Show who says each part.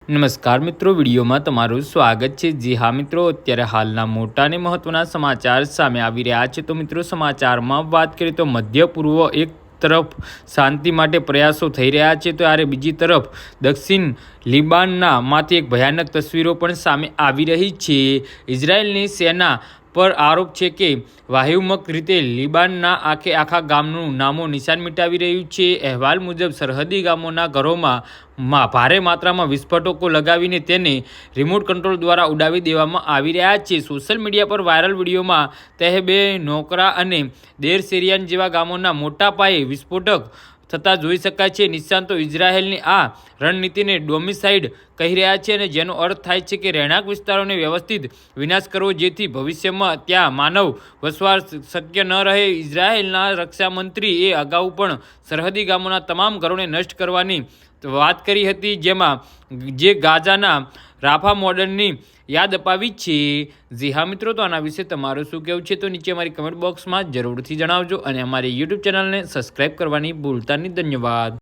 Speaker 1: નમસ્કાર મિત્રો, વિડીયોમાં તમારું સ્વાગત છે। જી હા મિત્રો, અત્યારે હાલના મોટા અને મહત્વના સમાચાર સામે આવી રહ્યા છે। તો મિત્રો, સમાચારમાં વાત કરીએ તો મધ્ય પૂર્વ એક તરફ શાંતિ માટે પ્રયાસો થઈ રહ્યા છે, તો ત્યારે બીજી તરફ દક્ષિણ લિબાનના માંથી એક ભયાનક તસવીરો પણ સામે આવી રહી છે। ઇઝરાયેલની સેના પર આરોપ છે કે વાહ્યુમક રીતે લિબાનના આખા ગામનું નામો નિશાન મિટાવી રહ્યું છે। અહેવાલ મુજબ સરહદી ગામોના ઘરોમાં ભારે માત્રામાં વિસ્ફોટકો લગાવીને તેને રિમોટ કંટ્રોલ દ્વારા ઉડાવી દેવામાં આવી રહ્યા છે। સોશિયલ મીડિયા પર વાયરલ વિડીયોમાં તહેબે નોકરા અને દેર સેરિયાન જેવા ગામોના મોટા પાયે વિસ્ફોટક થતા જોઈ શકાય છે। નિષ્ણાતો ઇઝરાયેલની આ રણનીતિને ડોમિસાઇડ કહી રહ્યા છે, અને જેનો અર્થ થાય છે કે રહેણાંક વિસ્તારોને વ્યવસ્થિત વિનાશ કરવો, જેથી ભવિષ્યમાં ત્યાં માનવ વસવાટ શક્ય ન રહે। ઇઝરાયેલના રક્ષામંત્રીએ અગાઉ પણ સરહદી ગામોના તમામ ઘરોને નષ્ટ કરવાની વાત કરી હતી, જેમાં જે ગાઝાના રાફા મોડલની યાદ અપાવી છે। જી હા મિત્રો, તો આના વિશે તમારું શું કહેવું છે તો નીચે અમારી કમેન્ટ બોક્સમાં જરૂરથી જણાવજો, અને અમારી યુટ્યુબ ચેનલને સબસ્ક્રાઈબ કરવાની ભૂલતા નહીં। ધન્યવાદ।